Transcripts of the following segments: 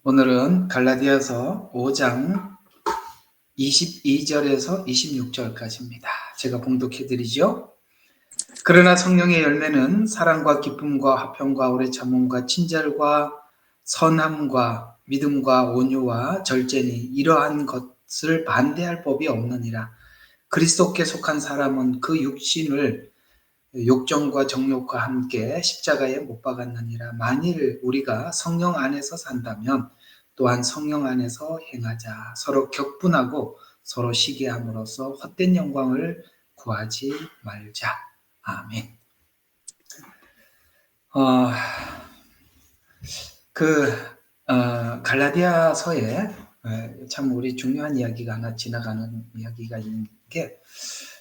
오늘은 갈라디아서 5장 22절에서 26절까지입니다. 제가 봉독해 드리죠. 그러나 성령의 열매는 사랑과 기쁨과 화평과 오래 참음과 친절과 선함과 믿음과 온유와 절제니 이러한 것을 반대할 법이 없느니라. 그리스도께 속한 사람은 그 육신을 욕정과 정욕과 함께 십자가에 못 박았느니라. 만일 우리가 성령 안에서 산다면 또한 성령 안에서 행하자. 서로 격분하고 서로 시기함으로써 헛된 영광을 구하지 말자. 아멘. 갈라디아서에 참 우리 중요한 이야기가 하나 지나가는 이야기가 있는 게,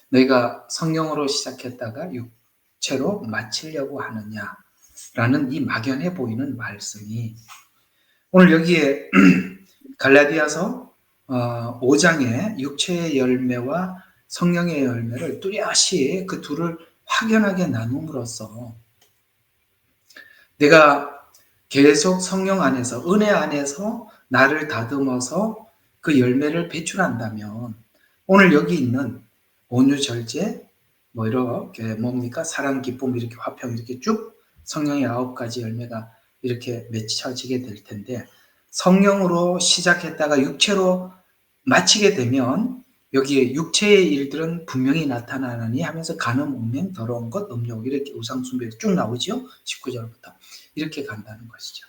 너희가 성령으로 시작했다가 육체로 마치려고 하느냐라는 이 막연해 보이는 말씀이 오늘 여기에 갈라디아서 5장의 육체의 열매와 성령의 열매를 뚜렷이 그 둘을 확연하게 나눔으로써 내가 계속 성령 안에서, 은혜 안에서 나를 다듬어서 그 열매를 배출한다면 오늘 여기 있는 온유, 절제, 이렇게 사랑, 기쁨, 이렇게 화평, 이렇게 쭉 성령의 9가지 열매가 이렇게 맺혀지게 될 텐데, 성령으로 시작했다가 육체로 마치게 되면 여기에 육체의 일들은 분명히 나타나느니 하면서 간음, 운명, 더러운 것, 음욕, 이렇게 우상숭배가 쭉 나오죠. 19절부터 이렇게 간다는 것이죠.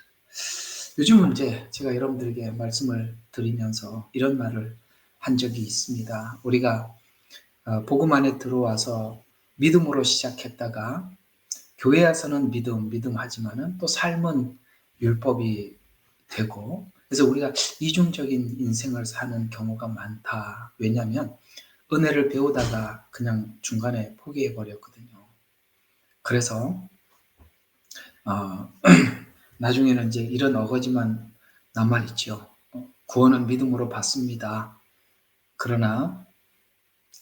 요즘은 이제 제가 여러분들에게 말씀을 드리면서 이런 말을 한 적이 있습니다. 우리가 복음 안에 들어와서 믿음으로 시작했다가 교회 와서는 믿음 하지만은 또 삶은 율법이 되고, 그래서 우리가 이중적인 인생을 사는 경우가 많다. 왜냐하면 은혜를 배우다가 그냥 중간에 포기해 버렸거든요. 그래서 나중에는 이제 이런 어거지만 남아있죠. 구원은 믿음으로 받습니다. 그러나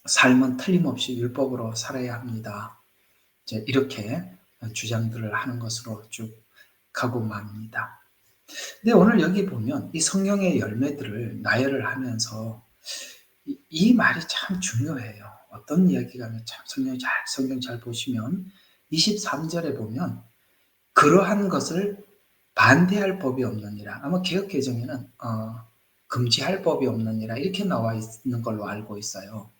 삶은 틀림없이 율법으로 살아야 합니다. 이제 이렇게 주장들을 하는 것으로 쭉 가고 맙니다. 근데 오늘 여기 보면 이 성령의 열매들을 나열을 하면서 이 말이 참 중요해요. 어떤 이야기가 하면 참 성경 잘 보시면 23절에 보면 그러한 것을 반대할 법이 없느니라. 아마 개역개정에는 금지할 법이 없느니라 이렇게 나와 있는 걸로 알고 있어요.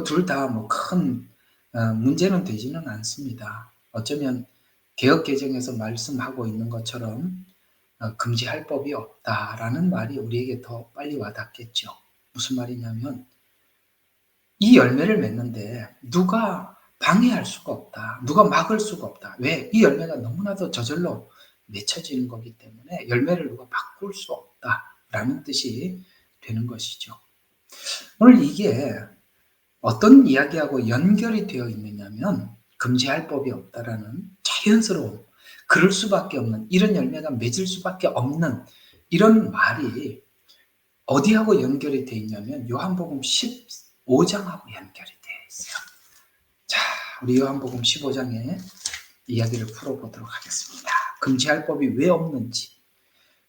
둘 다 큰 문제는 되지는 않습니다. 어쩌면 개역개정에서 말씀하고 있는 것처럼 금지할 법이 없다라는 말이 우리에게 더 빨리 와닿겠죠. 무슨 말이냐면 이 열매를 맺는데 누가 방해할 수가 없다. 누가 막을 수가 없다. 왜? 이 열매가 너무나도 저절로 맺혀지는 거기 때문에 열매를 누가 바꿀 수 없다라는 뜻이 되는 것이죠. 오늘 이게 어떤 이야기하고 연결이 되어 있느냐면 금지할 법이 없다라는 자연스러운, 그럴 수밖에 없는, 이런 열매가 맺을 수밖에 없는 이런 말이 어디하고 연결이 되어 있냐면 요한복음 15장하고 연결이 되어 있어요. 자, 우리 요한복음 15장의 이야기를 풀어보도록 하겠습니다. 금지할 법이 왜 없는지,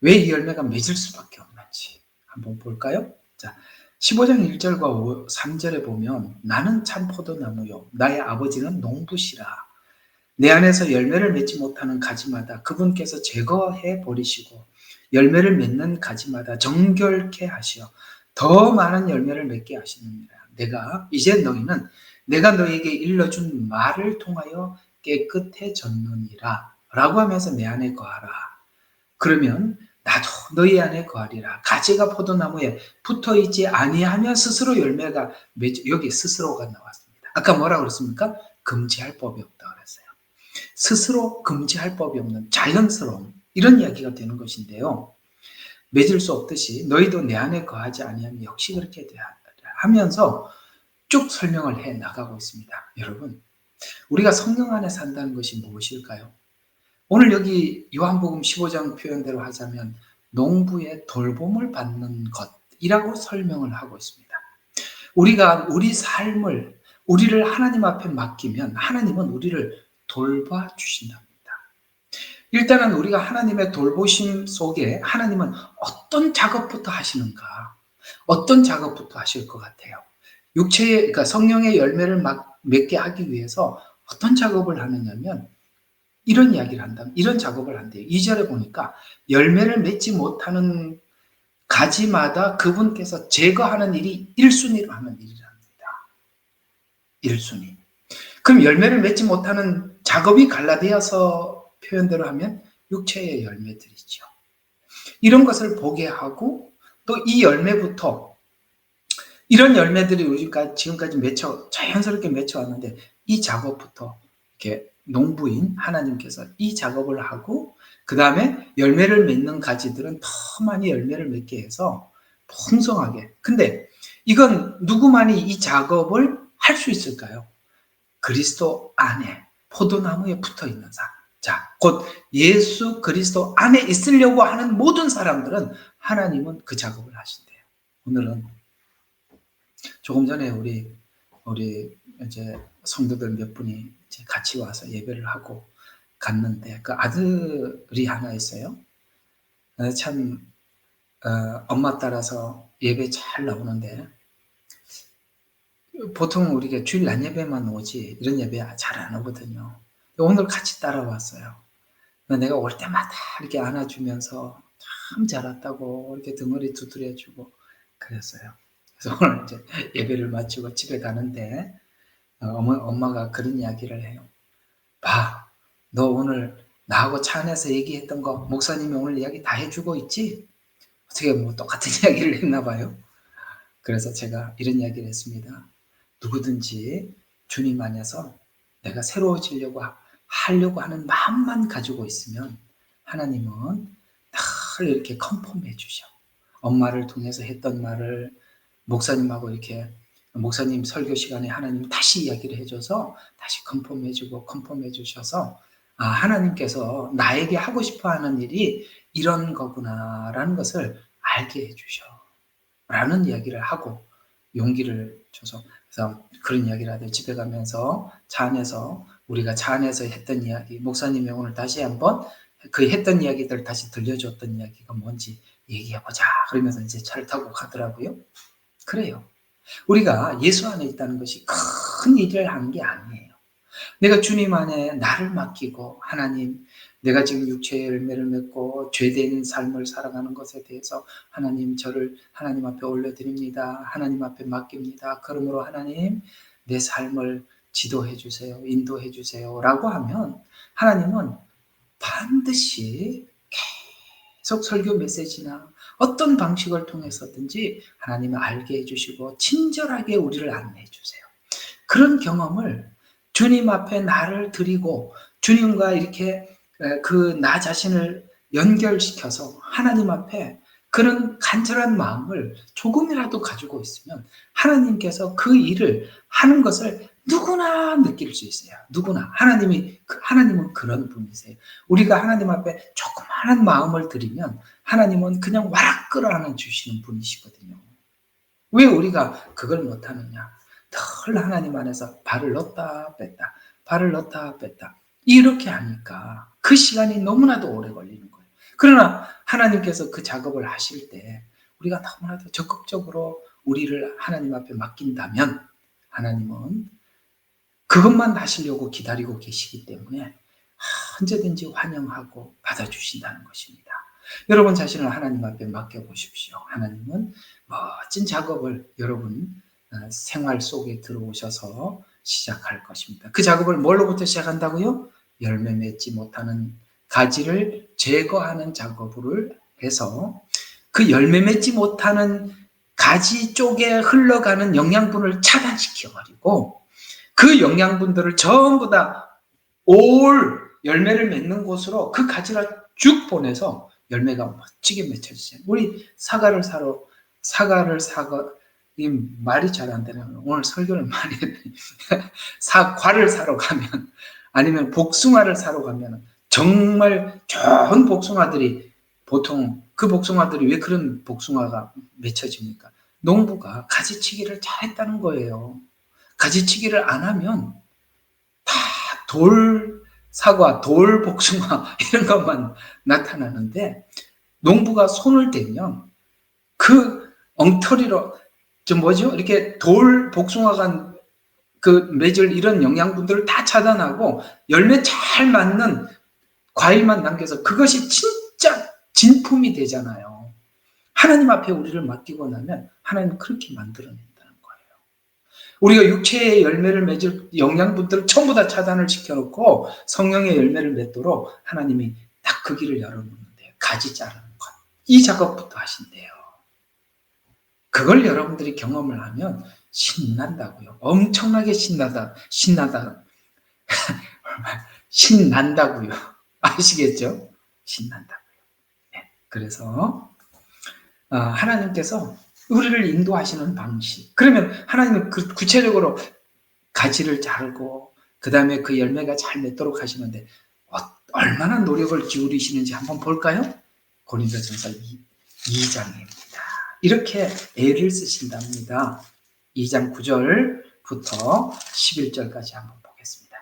왜 이 열매가 맺을 수밖에 없는지 한번 볼까요? 자, 15장 1절과 3절에 보면 나는 참 포도나무요 나의 아버지는 농부시라. 내 안에서 열매를 맺지 못하는 가지마다 그분께서 제거해 버리시고 열매를 맺는 가지마다 정결케 하시어 더 많은 열매를 맺게 하시느니라. 너희는 내가 너희에게 일러준 말을 통하여 깨끗해졌느니라 라고 하면서 내 안에 거하라. 그러면 나도 너희 안에 거하리라. 가지가 포도나무에 붙어있지 아니하면 스스로 열매가 맺어. 여기 스스로가 나왔습니다. 아까 뭐라고 그랬습니까? 금지할 법이 없다고 그랬어요. 스스로 금지할 법이 없는 자연스러운 이런 이야기가 되는 것인데요. 맺을 수 없듯이 너희도 내 안에 거하지 아니하면 역시 그렇게 되라 하면서 쭉 설명을 해 나가고 있습니다. 여러분, 우리가 성령 안에 산다는 것이 무엇일까요? 오늘 여기 요한복음 15장 표현대로 하자면 농부의 돌봄을 받는 것이라고 설명을 하고 있습니다. 우리가 우리 삶을, 우리를 하나님 앞에 맡기면 하나님은 우리를 돌봐주신답니다. 일단은 우리가 하나님의 돌보심 속에 하나님은 어떤 작업부터 하시는가? 어떤 작업부터 하실 것 같아요? 육체의, 그러니까 성령의 열매를 맺게 하기 위해서 어떤 작업을 하느냐면 이런 이야기를 한다. 이런 작업을 한대요. 2절에 보니까 열매를 맺지 못하는 가지마다 그분께서 제거하는 일이 1순위로 하는 일이랍니다. 1순위. 그럼 열매를 맺지 못하는 작업이 갈라디아서 표현대로 하면 육체의 열매들이죠. 이런 것을 보게 하고 또 이 열매부터 이런 열매들이 우리가 지금까지 자연스럽게 맺혀왔는데 이 작업부터 이렇게 농부인 하나님께서 이 작업을 하고 그 다음에 열매를 맺는 가지들은 더 많이 열매를 맺게 해서 풍성하게. 근데 이건 누구만이 이 작업을 할 수 있을까요? 그리스도 안에 포도나무에 붙어 있는 사람. 자, 곧 예수 그리스도 안에 있으려고 하는 모든 사람들은 하나님은 그 작업을 하신대요. 오늘은 조금 전에 우리 이제 성도들 몇 분이 이제 같이 와서 예배를 하고 갔는데 그 아들이 하나 있어요. 참 엄마 따라서 예배 잘 나오는데 보통 우리가 주일 낮 예배만 오지 이런 예배 잘 안 오거든요. 오늘 같이 따라왔어요. 내가 올 때마다 이렇게 안아주면서 참 잘 왔다고 이렇게 등허리 두드려주고 그랬어요. 그래서 오늘 이제 예배를 마치고 집에 가는데 엄마가 그런 이야기를 해요. 봐, 너 오늘 나하고 차 안에서 얘기했던 거 목사님이 오늘 이야기 다 해주고 있지? 어떻게 뭐 똑같은 이야기를 했나 봐요. 그래서 제가 이런 이야기를 했습니다. 누구든지 주님 안에서 내가 새로워지려고 하려고 하는 마음만 가지고 있으면 하나님은 늘 이렇게 컨펌해 주셔. 엄마를 통해서 했던 말을 목사님하고 이렇게 목사님 설교 시간에 하나님 다시 이야기를 해줘서 다시 컨펌해 주셔서 하나님께서 나에게 하고 싶어 하는 일이 이런 거구나라는 것을 알게 해주셔. 라는 이야기를 하고 용기를 줘서 그래서 그런 이야기를 하더니 집에 가면서 차 안에서 우리가 차 안에서 했던 이야기 목사님이 오늘 다시 한번 그 했던 이야기들 다시 들려줬던 이야기가 뭔지 얘기해보자 그러면서 이제 차를 타고 가더라고요. 그래요. 우리가 예수 안에 있다는 것이 큰 일을 하는 게 아니에요. 내가 주님 안에 나를 맡기고 하나님 내가 지금 육체의 열매를 맺고 죄된 삶을 살아가는 것에 대해서 하나님 저를 하나님 앞에 올려드립니다. 하나님 앞에 맡깁니다. 그러므로 하나님 내 삶을 지도해 주세요. 인도해 주세요. 라고 하면 하나님은 반드시 계속 설교 메시지나 어떤 방식을 통해서든지 하나님을 알게 해주시고 친절하게 우리를 안내해 주세요. 그런 경험을 주님 앞에 나를 드리고 주님과 이렇게 그 나 자신을 연결시켜서 하나님 앞에 그런 간절한 마음을 조금이라도 가지고 있으면 하나님께서 그 일을 하는 것을 누구나 느낄 수 있어요. 누구나. 하나님은 그런 분이세요. 우리가 하나님 앞에 조그마한 마음을 드리면 하나님은 그냥 와락 끌어안아 주시는 분이시거든요. 왜 우리가 그걸 못하느냐? 늘 하나님 안에서 발을 넣었다 뺐다, 발을 넣었다 뺐다 이렇게 하니까 그 시간이 너무나도 오래 걸리는 거예요. 그러나 하나님께서 그 작업을 하실 때 우리가 너무나도 적극적으로 우리를 하나님 앞에 맡긴다면 하나님은 그것만 하시려고 기다리고 계시기 때문에 언제든지 환영하고 받아주신다는 것입니다. 여러분 자신을 하나님 앞에 맡겨보십시오. 하나님은 멋진 작업을 여러분 생활 속에 들어오셔서 시작할 것입니다. 그 작업을 뭘로부터 시작한다고요? 열매 맺지 못하는 가지를 제거하는 작업을 해서 그 열매 맺지 못하는 가지 쪽에 흘러가는 영양분을 차단시켜버리고 그 영양분들을 전부 다 올 열매를 맺는 곳으로 그 가지를 쭉 보내서 열매가 멋지게 맺혀지죠. 우리 사과를 이 말이 잘 안 되네요. 오늘 설교를 많이 했더니 사과를 사러 가면 아니면 복숭아를 사러 가면 정말 좋은 복숭아들이 보통 그 복숭아들이 왜 그런 복숭아가 맺혀집니까? 농부가 가지치기를 잘했다는 거예요. 가지치기를 안 하면 다 사과, 돌, 복숭아 이런 것만 나타나는데 농부가 손을 대면 그 엉터리로 이렇게 돌, 복숭아가 그 맺을 이런 영양분들을 다 차단하고 열매 잘 맞는 과일만 남겨서 그것이 진짜 진품이 되잖아요. 하나님 앞에 우리를 맡기고 나면 하나님은 그렇게 만들어낸다는 거예요. 우리가 육체의 열매를 맺을 영양분들을 전부 다 차단을 시켜놓고 성령의 열매를 맺도록 하나님이 딱 그 길을 열어놓는데요. 가지 자르는 것. 이 작업부터 하신대요. 그걸 여러분들이 경험을 하면 신난다고요. 엄청나게 신난다고요. 아시겠죠? 신난다고요. 네. 그래서 하나님께서 우리를 인도하시는 방식. 그러면 하나님은 구체적으로 가지를 자르고 그 다음에 그 열매가 잘 맺도록 하시는데 얼마나 노력을 기울이시는지 한번 볼까요? 고린도전서 2장입니다. 이렇게 애를 쓰신답니다. 2장 9절부터 11절까지 한번 보겠습니다.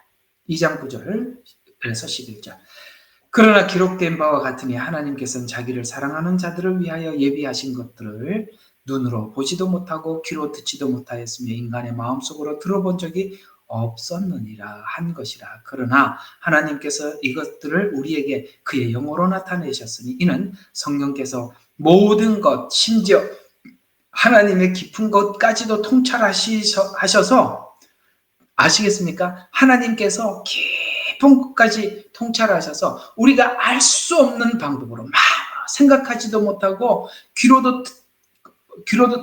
2장 9절 그래서 11절. 그러나 기록된 바와 같으니 하나님께서는 자기를 사랑하는 자들을 위하여 예비하신 것들을 눈으로 보지도 못하고 귀로 듣지도 못하였으며 인간의 마음속으로 들어본 적이 없었느니라 한 것이라. 그러나 하나님께서 이것들을 우리에게 그의 영으로 나타내셨으니 이는 성령께서 모든 것 심지어 하나님의 깊은 것까지도 통찰하셔서 아시겠습니까? 하나님께서 깊은 것까지 통찰하셔서 우리가 알 수 없는 방법으로 막 생각하지도 못하고 귀로도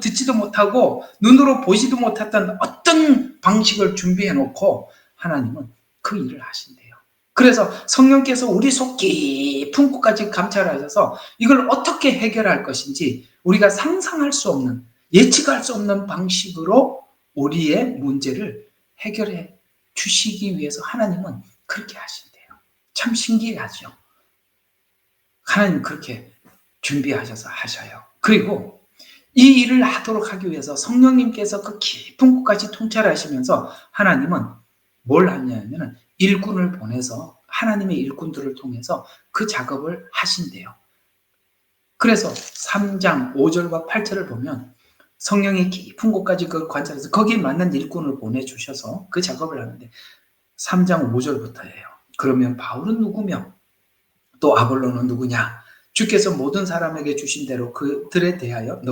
듣지도 못하고 눈으로 보지도 못했던 어떤 방식을 준비해 놓고 하나님은 그 일을 하신대요. 그래서 성령께서 우리 속 깊은 곳까지 감찰하셔서 이걸 어떻게 해결할 것인지 우리가 상상할 수 없는, 예측할 수 없는 방식으로 우리의 문제를 해결해 주시기 위해서 하나님은 그렇게 하신대요. 참 신기하죠. 하나님 그렇게 준비하셔서 하셔요. 그리고 이 일을 하도록 하기 위해서 성령님께서 그 깊은 곳까지 통찰하시면서 하나님은 뭘 하냐면 일꾼을 보내서 하나님의 일꾼들을 통해서 그 작업을 하신대요. 그래서 3장 5절과 8절을 보면 성령이 깊은 곳까지 그 관찰해서 거기에 맞는 일꾼을 보내주셔서 그 작업을 하는데 3장 5절부터예요. 그러면 바울은 누구며 또 아볼로는 누구냐? 주께서 모든 사람에게 주신 대로 그들에 대하여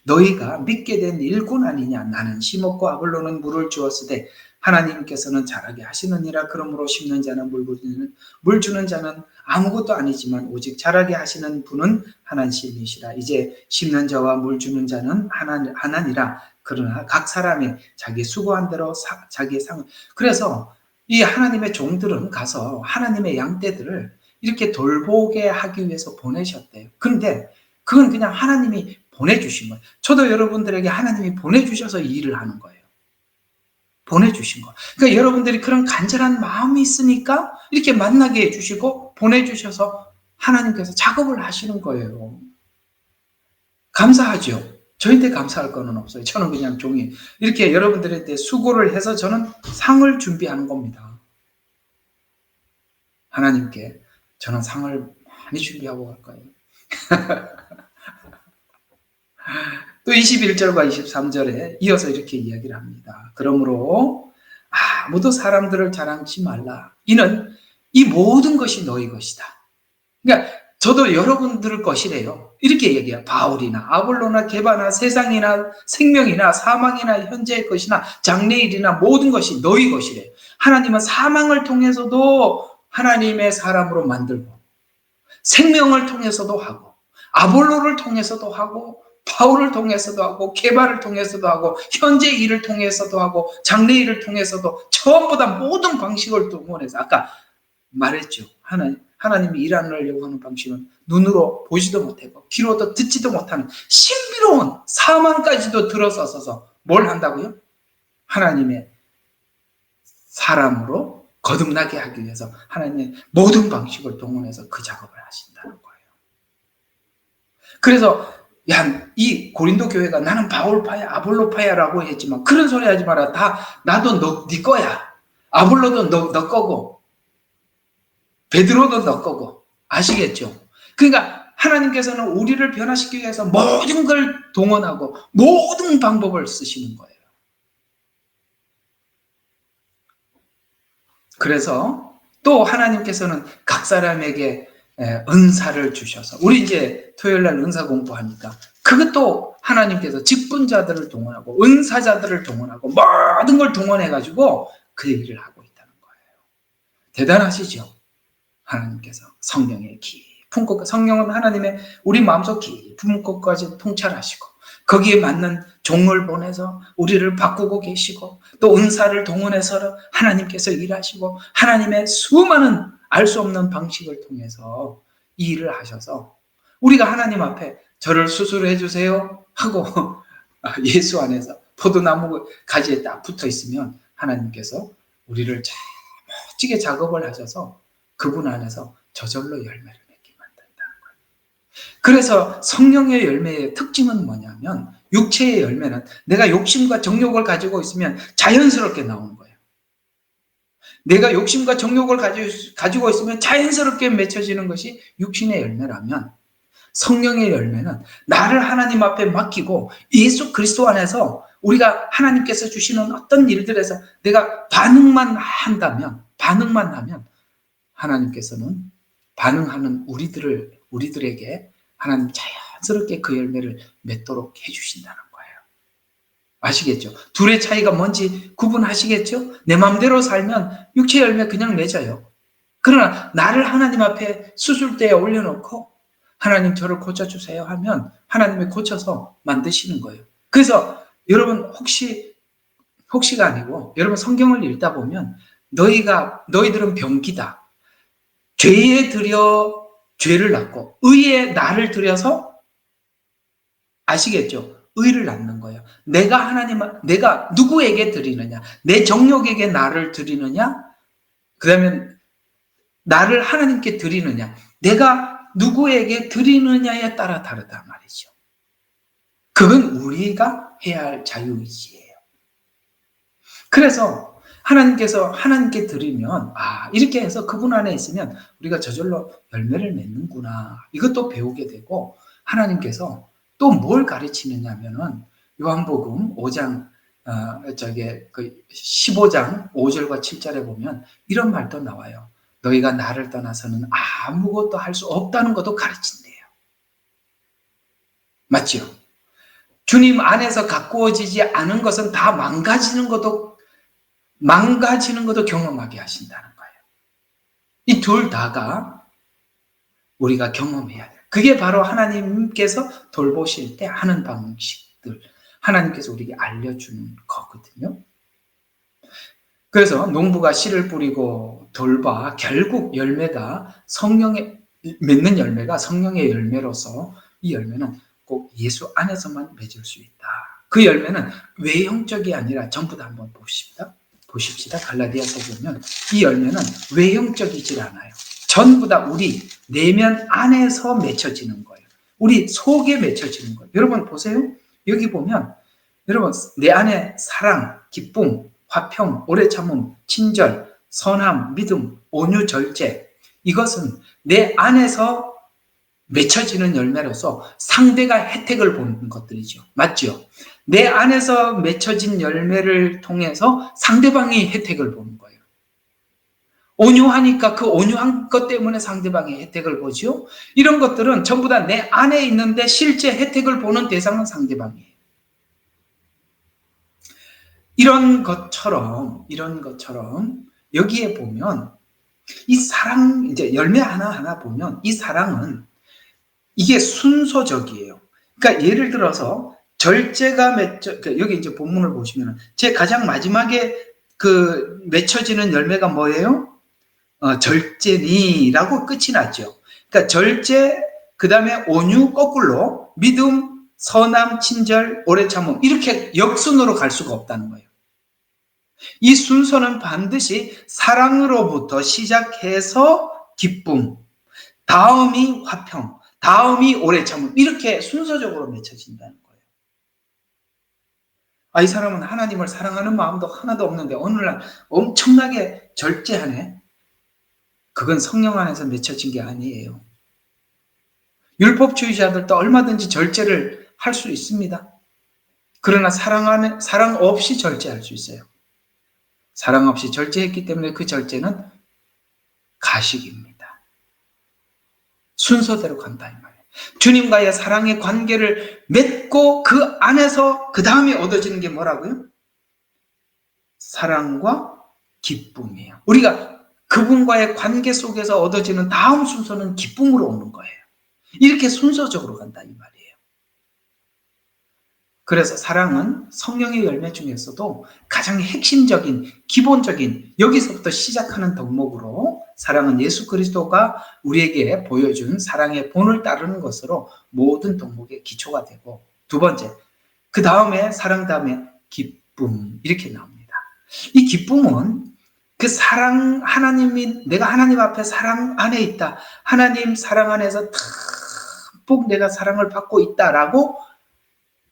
너희가 믿게 된 일꾼 아니냐? 나는 심었고 아볼로는 물을 주었으되 하나님께서는 자라게 하시느니라. 그러므로 심는 자는 물 주는 자는 아무것도 아니지만 오직 자라게 하시는 분은 하나님이시라. 이제 심는 자와 물 주는 자는 하나니라. 그러나 각 사람이 자기 수고한 대로 자기의 상을. 그래서 이 하나님의 종들은 가서 하나님의 양떼들을 이렇게 돌보게 하기 위해서 보내셨대요. 그런데 그건 그냥 하나님이 보내주신 거예요. 저도 여러분들에게 하나님이 보내주셔서 이 일을 하는 거예요. 보내주신 거. 그러니까 여러분들이 그런 간절한 마음이 있으니까 이렇게 만나게 해주시고 보내주셔서 하나님께서 작업을 하시는 거예요. 감사하죠. 저한테 감사할 거는 없어요. 저는 그냥 종이 이렇게 여러분들한테 수고를 해서 저는 상을 준비하는 겁니다. 하나님께 저는 상을 많이 준비하고 갈 거예요. 또 21절과 23절에 이어서 이렇게 이야기를 합니다. 그러므로 아무도 사람들을 자랑치 말라. 이는 이 모든 것이 너희 것이다. 그러니까 저도 여러분들 것이래요. 이렇게 얘기해요. 바울이나 아볼로나 게바나 세상이나 생명이나 사망이나 현재의 것이나 장래일이나 모든 것이 너희 것이래요. 하나님은 사망을 통해서도 하나님의 사람으로 만들고 생명을 통해서도 하고 아볼로를 통해서도 하고 바울을 통해서도 하고 게바를 통해서도 하고 현재 일을 통해서도 하고 장래 일을 통해서도 전부 다 모든 방식을 동원해서 아까 말했죠. 하나님이 일하려고 하는 방식은 눈으로 보지도 못하고 귀로도 듣지도 못하는 신비로운 사망까지도 들어서서 뭘 한다고요? 하나님의 사람으로 거듭나게 하기 위해서 하나님의 모든 방식을 동원해서 그 작업을 하신다는 거예요. 그래서 이 고린도 교회가 나는 바울파야 아볼로파야라고 했지만 그런 소리 하지 마라. 다 나도 네 거야. 아볼로도 너 거고 베드로도 너 거고. 아시겠죠? 그러니까 하나님께서는 우리를 변화시키기 위해서 모든 걸 동원하고 모든 방법을 쓰시는 거예요. 그래서 또 하나님께서는 각 사람에게 은사를 주셔서, 우리 이제 토요일 날 은사 공부하니까 그것도 하나님께서 직분자들을 동원하고 은사자들을 동원하고 모든 걸 동원해가지고 그 얘기를 하고 있다는 거예요. 대단하시죠? 하나님께서 성령의 깊은 곳, 성령은 하나님의 우리 마음속 깊은 곳까지 통찰하시고 거기에 맞는 종을 보내서 우리를 바꾸고 계시고 또 은사를 동원해서 하나님께서 일하시고 하나님의 수많은 알 수 없는 방식을 통해서 이 일을 하셔서 우리가 하나님 앞에 저를 수술해 주세요 하고 예수 안에서 포도나무 가지에 딱 붙어 있으면 하나님께서 우리를 잘 멋지게 작업을 하셔서 그분 안에서 저절로 열매를 맺게 만든다는 거예요. 그래서 성령의 열매의 특징은 뭐냐면 육체의 열매는 내가 욕심과 정욕을 가지고 있으면 자연스럽게 나오는 거예요. 내가 욕심과 정욕을 가지고 있으면 자연스럽게 맺혀지는 것이 육신의 열매라면 성령의 열매는 나를 하나님 앞에 맡기고 예수 그리스도 안에서 우리가 하나님께서 주시는 어떤 일들에서 내가 반응만 하면 하나님께서는 반응하는 우리들에게 하나님 자연스럽게 그 열매를 맺도록 해주신다는 거예요. 아시겠죠? 둘의 차이가 뭔지 구분하시겠죠? 내 마음대로 살면 육체 열매 그냥 맺어요. 그러나 나를 하나님 앞에 수술대에 올려놓고 하나님 저를 고쳐주세요 하면 하나님이 고쳐서 만드시는 거예요. 그래서 여러분 혹시가 아니고 여러분 성경을 읽다 보면 너희들은 병기다. 죄에 들여 죄를 낳고 의에 나를 들여서 아시겠죠? 의를 낳는 거예요. 내가 누구에게 드리느냐? 내 정욕에게 나를 드리느냐? 그러면 나를 하나님께 드리느냐? 내가 누구에게 드리느냐에 따라 다르단 말이죠. 그건 우리가 해야 할 자유의지예요. 그래서 하나님께서 하나님께 드리면 이렇게 해서 그분 안에 있으면 우리가 저절로 열매를 맺는구나. 이것도 배우게 되고 하나님께서 또 뭘 가르치느냐 하면은 요한복음 5장 15장 5절과 7절에 보면 이런 말도 나와요. 너희가 나를 떠나서는 아무것도 할 수 없다는 것도 가르친대요. 맞죠? 주님 안에서 가꾸어지지 않은 것은 다 망가지는 것도 경험하게 하신다는 거예요. 이 둘 다가 우리가 경험해야 돼요. 그게 바로 하나님께서 돌보실 때 하는 방식들, 하나님께서 우리에게 알려주는 거거든요. 그래서 농부가 씨를 뿌리고 돌봐 결국 열매가 맺는 열매가 성령의 열매로서 이 열매는 꼭 예수 안에서만 맺을 수 있다. 그 열매는 외형적이 아니라 전부 다 한번 보십시다. 갈라디아서 보면 이 열매는 외형적이질 않아요. 전부 다 우리 내면 안에서 맺혀지는 거예요. 우리 속에 맺혀지는 거예요. 여러분 보세요. 여기 보면 여러분 내 안에 사랑, 기쁨, 화평, 오래 참음, 친절, 선함, 믿음, 온유, 절제 이것은 내 안에서 맺혀지는 열매로서 상대가 혜택을 보는 것들이죠. 맞죠? 내 안에서 맺혀진 열매를 통해서 상대방이 혜택을 보는 거예요. 온유하니까 그 온유한 것 때문에 상대방이 혜택을 보죠. 이런 것들은 전부 다 내 안에 있는데 실제 혜택을 보는 대상은 상대방이에요. 이런 것처럼 여기에 보면 이 사랑 이제 열매 하나 보면 이 사랑은 이게 순서적이에요. 그러니까 예를 들어서 절제가 여기 이제 본문을 보시면 제 가장 마지막에 그 맺혀지는 열매가 뭐예요? 절제니라고 끝이 나죠. 그러니까 절제, 그 다음에 온유 거꾸로 믿음, 선함, 친절, 오래 참음 이렇게 역순으로 갈 수가 없다는 거예요. 이 순서는 반드시 사랑으로부터 시작해서 기쁨, 다음이 화평, 다음이 오래 참음 이렇게 순서적으로 맺혀진다는 거예요. 이 사람은 하나님을 사랑하는 마음도 하나도 없는데 어느 날 엄청나게 절제하네. 그건 성령 안에서 맺혀진 게 아니에요. 율법주의자들도 얼마든지 절제를 할 수 있습니다. 그러나 사랑 없이 절제할 수 있어요. 사랑 없이 절제했기 때문에 그 절제는 가식입니다. 순서대로 간다 이 말이에요. 주님과의 사랑의 관계를 맺고 그 안에서 그 다음에 얻어지는 게 뭐라고요? 사랑과 기쁨이에요. 우리가 그분과의 관계 속에서 얻어지는 다음 순서는 기쁨으로 오는 거예요. 이렇게 순서적으로 간다 이 말이에요. 그래서 사랑은 성령의 열매 중에서도 가장 핵심적인, 기본적인, 여기서부터 시작하는 덕목으로 사랑은 예수 그리스도가 우리에게 보여준 사랑의 본을 따르는 것으로 모든 덕목의 기초가 되고, 두 번째, 그 다음에 사랑 다음에 기쁨, 이렇게 나옵니다. 이 기쁨은 그 사랑, 내가 하나님 앞에 사랑 안에 있다. 하나님 사랑 안에서 듬뿍 내가 사랑을 받고 있다라고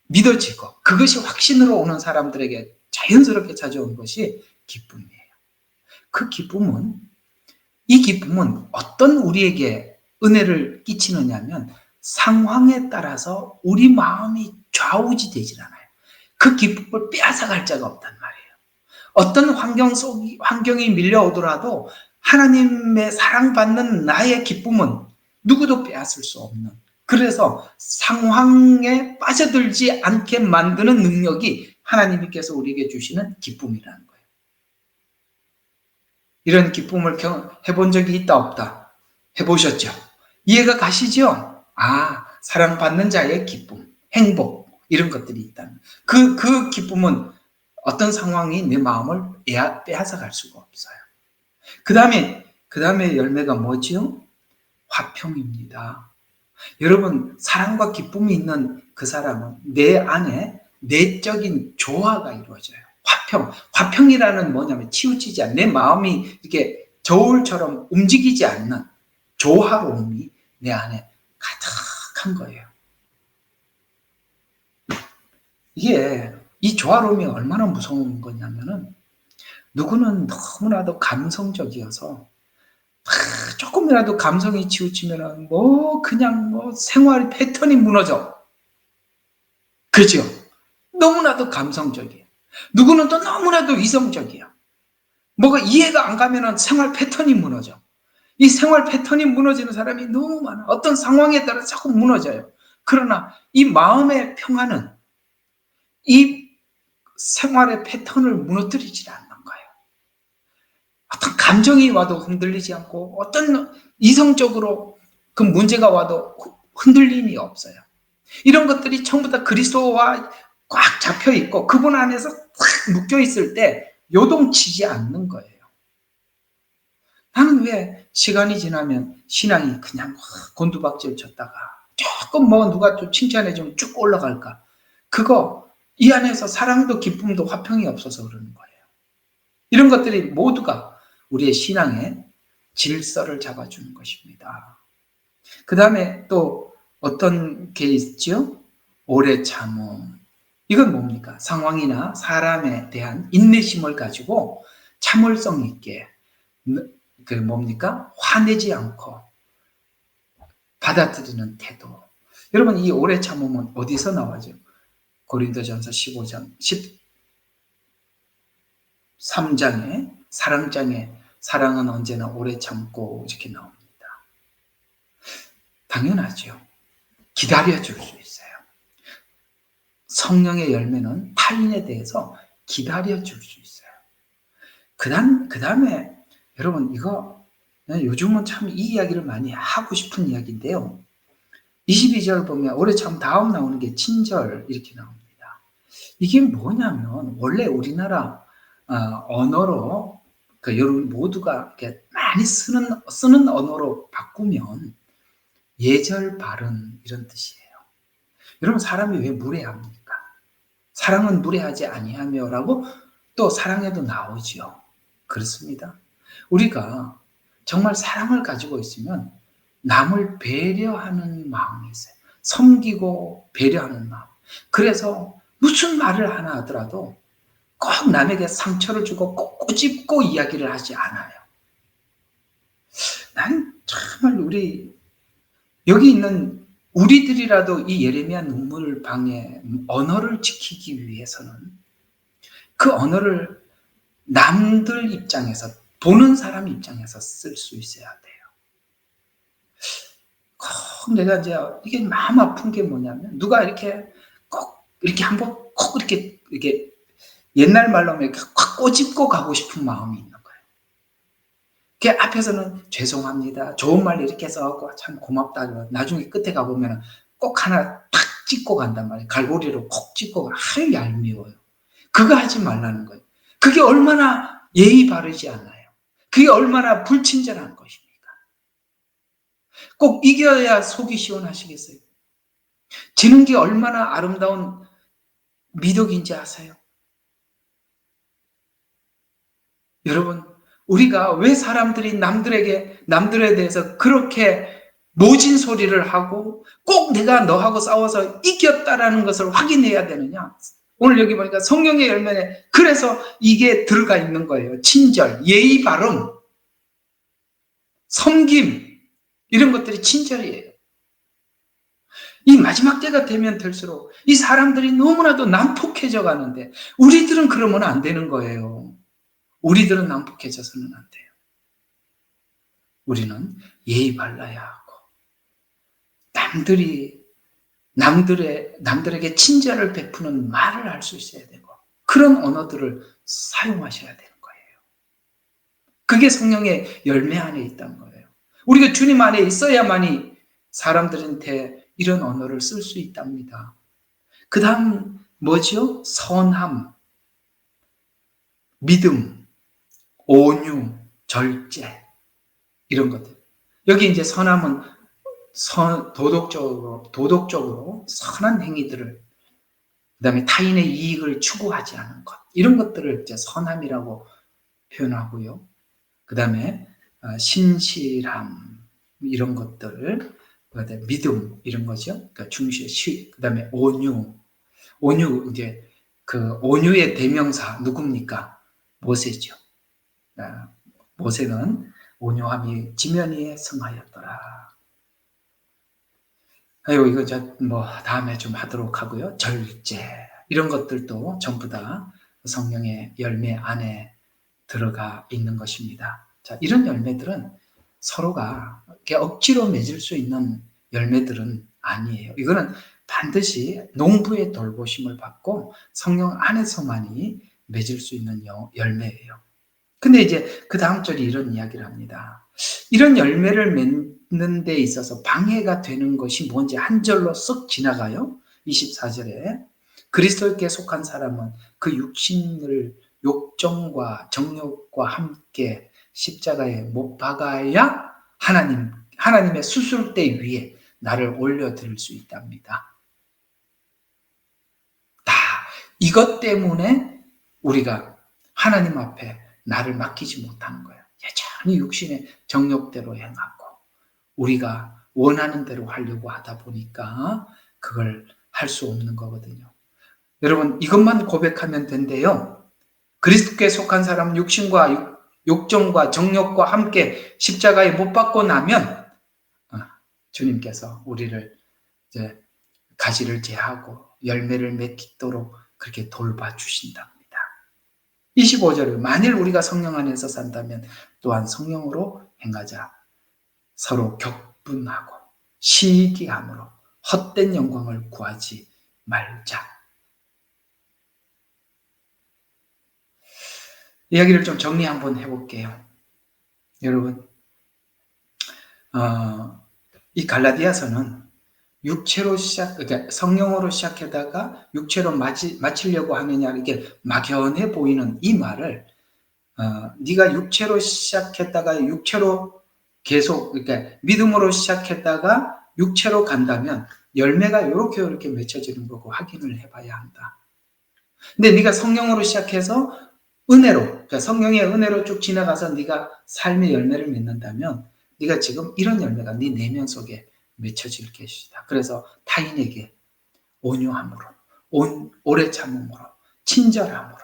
믿어지고, 그것이 확신으로 오는 사람들에게 자연스럽게 찾아온 것이 기쁨이에요. 이 기쁨은 어떤 우리에게 은혜를 끼치느냐면 상황에 따라서 우리 마음이 좌우지되질 않아요. 그 기쁨을 빼앗아갈 자가 없단 말이에요. 어떤 환경이 밀려오더라도 하나님의 사랑받는 나의 기쁨은 누구도 빼앗을 수 없는, 그래서 상황에 빠져들지 않게 만드는 능력이 하나님께서 우리에게 주시는 기쁨이라는 거예요. 이런 기쁨을 해본 적이 있다 없다? 해보셨죠? 이해가 가시죠? 사랑받는 자의 기쁨, 행복, 이런 것들이 있다는 그 기쁨은 어떤 상황이 내 마음을 빼앗아갈 수가 없어요. 그 다음에 열매가 뭐지요? 화평입니다. 여러분, 사랑과 기쁨이 있는 그 사람은 내 안에 내적인 조화가 이루어져요. 화평이라는 뭐냐면 치우치지 않는, 내 마음이 이렇게 저울처럼 움직이지 않는 조화로움이 내 안에 가득한 거예요. 이 조화로움이 얼마나 무서운 거냐면은, 누구는 너무나도 감성적이어서 조금이라도 감성이 치우치면은 그냥 생활 패턴이 무너져. 그죠? 너무나도 감성적이에요. 누구는 또 너무나도 이성적이야. 뭐가 이해가 안 가면은 생활 패턴이 무너져. 이 생활 패턴이 무너지는 사람이 너무 많아. 어떤 상황에 따라 자꾸 무너져요. 그러나 이 마음의 평화는 이 생활의 패턴을 무너뜨리지 않는 거예요. 어떤 감정이 와도 흔들리지 않고, 어떤 이성적으로 그 문제가 와도 흔들림이 없어요. 이런 것들이 전부 다 그리스도와 꽉 잡혀 있고 그분 안에서 꽉 묶여 있을 때 요동치지 않는 거예요. 나는 왜 시간이 지나면 신앙이 그냥 곤두박질 쳤다가 조금 누가 좀 칭찬해주면 쭉 올라갈까? 이 안에서 사랑도 기쁨도 화평이 없어서 그러는 거예요. 이런 것들이 모두가 우리의 신앙의 질서를 잡아주는 것입니다. 그 다음에 또 어떤 게 있죠? 오래 참음. 이건 뭡니까? 상황이나 사람에 대한 인내심을 가지고 참을성 있게 화내지 않고 받아들이는 태도. 여러분, 이 오래 참음은 어디서 나와죠? 고린도전서 15장 13장에 사랑장에 사랑은 언제나 오래 참고 이렇게 나옵니다. 당연하죠. 기다려줄 수 있어요. 성령의 열매는 타인에 대해서 기다려줄 수 있어요. 그 다음에 여러분, 요즘은 참 이 이야기를 많이 하고 싶은 이야기인데요. 22절 보면 오래 참 다음 나오는 게 친절, 이렇게 나옵니다. 이게 뭐냐면 원래 우리나라 언어로 여러분 모두가 이렇게 많이 쓰는 언어로 바꾸면 예절 바른, 이런 뜻이에요. 여러분, 사람이 왜 무례합니까? 사랑은 무례하지 아니하며라고 또 사랑에도 나오죠. 그렇습니다. 우리가 정말 사랑을 가지고 있으면 남을 배려하는 마음이 있어요. 섬기고 배려하는 마음. 그래서 무슨 말을 하나 하더라도 꼭 남에게 상처를 주고 꼭 꼬집고 이야기를 하지 않아요. 나는 정말 여기 있는 우리들이라도 이 예레미야 눈물방의 언어를 지키기 위해서는 그 언어를 남들 입장에서, 보는 사람 입장에서 쓸 수 있어야 돼요. 꼭 내가 이제 이게 마음 아픈 게 뭐냐면, 누가 이렇게 꼭 이렇게 한번 꼭 이렇게 옛날 말로 하면 이렇게 확 꼬집고 가고 싶은 마음이 있는 거예요. 그 앞에서는 죄송합니다, 좋은 말 이렇게 해서 참 고맙다, 나중에 끝에 가보면 꼭 하나 탁 찍고 간단 말이에요. 갈고리로 콕 찍고, 아유 얄미워요. 그거 하지 말라는 거예요. 그게 얼마나 예의 바르지 않아요. 그게 얼마나 불친절한 것입니까? 꼭 이겨야 속이 시원하시겠어요? 지는 게 얼마나 아름다운 미덕인지 아세요? 여러분, 우리가 왜 사람들이 남들에 대해서 그렇게 모진 소리를 하고 꼭 내가 너하고 싸워서 이겼다라는 것을 확인해야 되느냐? 오늘 여기 보니까 성령의 열매에 그래서 이게 들어가 있는 거예요. 친절, 예의 바름, 섬김, 이런 것들이 친절이에요. 이 마지막 때가 되면 될수록 이 사람들이 너무나도 난폭해져 가는데 우리들은 그러면 안 되는 거예요. 우리들은 난폭해져서는 안 돼요. 우리는 예의 발라야 하고, 남들에게 친절을 베푸는 말을 할 수 있어야 되고, 그런 언어들을 사용하셔야 되는 거예요. 그게 성령의 열매 안에 있다는 거예요. 우리가 주님 안에 있어야만이 사람들한테 이런 언어를 쓸 수 있답니다. 그 다음 뭐죠? 선함, 믿음, 온유, 절제, 이런 것들. 여기 이제 선함은 도덕적으로 선한 행위들을, 그 다음에 타인의 이익을 추구하지 않은 것, 이런 것들을 이제 선함이라고 표현하고요. 그 다음에 신실함, 이런 것들, 그 다음에 믿음, 이런 거죠. 그러니까 그 다음에 온유, 이제 그 온유의 대명사 누굽니까? 모세죠. 모세는 온유함이 지면 위에 성하였더라. 아이고, 이거 다음에 좀 하도록 하고요. 절제, 이런 것들도 전부 다 성령의 열매 안에 들어가 있는 것입니다. 자, 이런 열매들은 서로가 이렇게 억지로 맺을 수 있는 열매들은 아니에요. 이거는 반드시 농부의 돌보심을 받고 성령 안에서만이 맺을 수 있는 열매예요. 근데 이제 그 다음 절이 이런 이야기를 합니다. 이런 열매를 맺는 데 있어서 방해가 되는 것이 뭔지 한 절로 쓱 지나가요. 24절에 그리스도께 속한 사람은 그 육신을 욕정과 정욕과 함께 십자가에 못 박아야 하나님의 수술대 위에 나를 올려드릴 수 있답니다. 다 이것 때문에 우리가 하나님 앞에 나를 맡기지 못하는 거예요. 여전히 육신의 정욕대로 행하고 우리가 원하는 대로 하려고 하다 보니까 그걸 할 수 없는 거거든요. 여러분, 이것만 고백하면 된대요. 그리스도께 속한 사람은 육신과 욕정과 정욕과 함께 십자가에 못 박고 나면 주님께서 우리를 이제 가지를 제하고 열매를 맺도록 그렇게 돌봐주신답니다. 25절에 만일 우리가 성령 안에서 산다면 또한 성령으로 행하자. 서로 격분하고 시기함으로 헛된 영광을 구하지 말자. 이야기를 좀 정리 한번 해볼게요. 여러분, 이 갈라디아서는 육체로 그러니까 성령으로 시작하다가 육체로 마치려고 하느냐, 이게 막연해 보이는 이 말을 네가 육체로 시작했다가 육체로 계속, 그러니까 믿음으로 시작했다가 육체로 간다면 열매가 이렇게 맺혀지는 거고 확인을 해봐야 한다. 근데 네가 성령으로 시작해서 은혜로, 그러니까 성령의 은혜로 쭉 지나가서 네가 삶의 열매를 맺는다면 네가 지금 이런 열매가 네 내면 속에 맺혀질 것이다. 그래서 타인에게 온유함으로, 오래 참음으로, 친절함으로,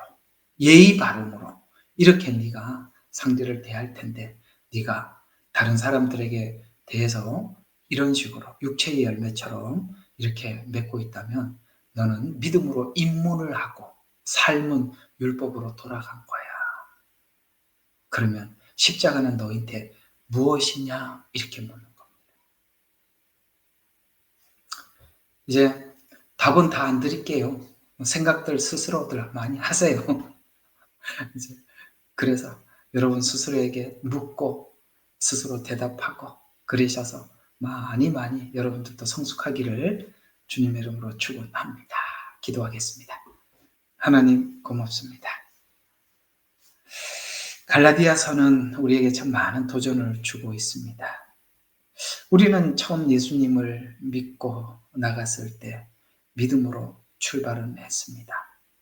예의 바름으로 이렇게 네가 상대를 대할 텐데 네가 다른 사람들에게 대해서 이런 식으로 육체의 열매처럼 이렇게 맺고 있다면 너는 믿음으로 입문을 하고 삶은 율법으로 돌아간 거야. 그러면 십자가는 너한테 무엇이냐? 이렇게 묻는 겁니다. 이제 답은 다 안 드릴게요. 생각들 스스로들 많이 하세요. 이제 그래서 여러분 스스로에게 묻고 스스로 대답하고 그러셔서 많이 여러분들도 성숙하기를 주님의 이름으로 축원합니다. 기도하겠습니다. 하나님 고맙습니다. 갈라디아서는 우리에게 참 많은 도전을 주고 있습니다. 우리는 처음 예수님을 믿고 나갔을 때 믿음으로 출발은 했습니다.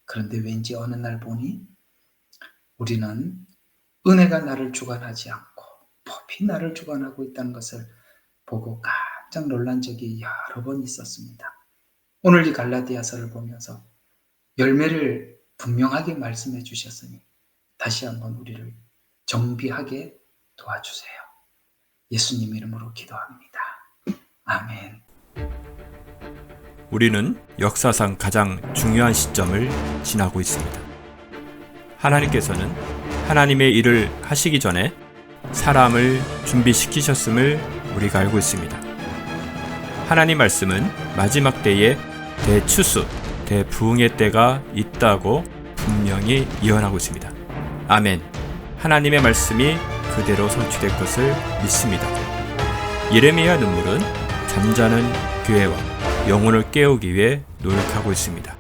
그런데 왠지 어느 날 보니 우리는 은혜가 나를 주관하지 않고 법이 나를 주관하고 있다는 것을 보고 깜짝 놀란 적이 여러 번 있었습니다. 오늘 이 갈라디아서를 보면서 열매를 분명하게 말씀해 주셨으니 다시 한번 우리를 정비하게 도와주세요. 예수님 이름으로 기도합니다. 아멘. 우리는 역사상 가장 중요한 시점을 지나고 있습니다. 하나님께서는 하나님의 일을 하시기 전에 사람을 준비시키셨음을 우리가 알고 있습니다. 하나님 말씀은 마지막 때에 대추수, 대부흥의 때가 있다고 분명히 예언하고 있습니다. 아멘. 하나님의 말씀이 그대로 성취될 것을 믿습니다. 예레미야 눈물은 잠자는 교회와 영혼을 깨우기 위해 노력하고 있습니다.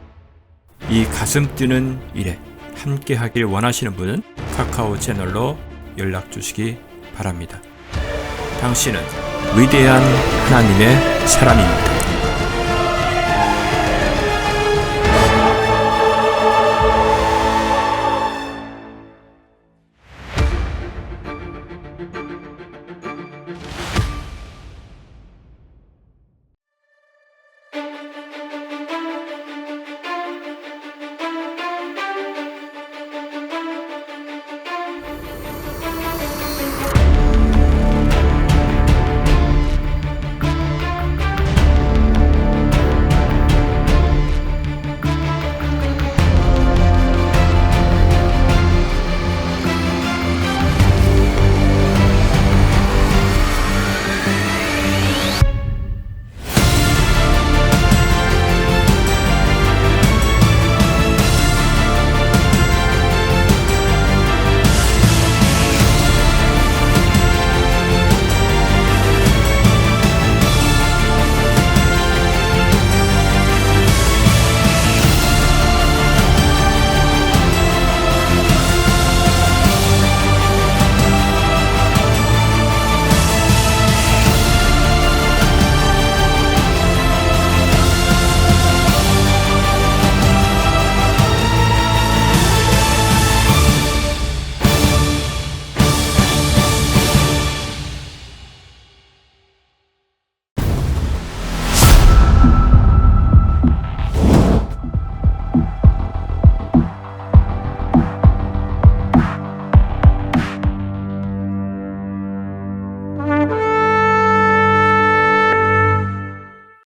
이 가슴 뛰는 일에 함께 하길 원하시는 분은 카카오 채널로 연락 주시기 바랍니다. 당신은 위대한 하나님의 사람입니다.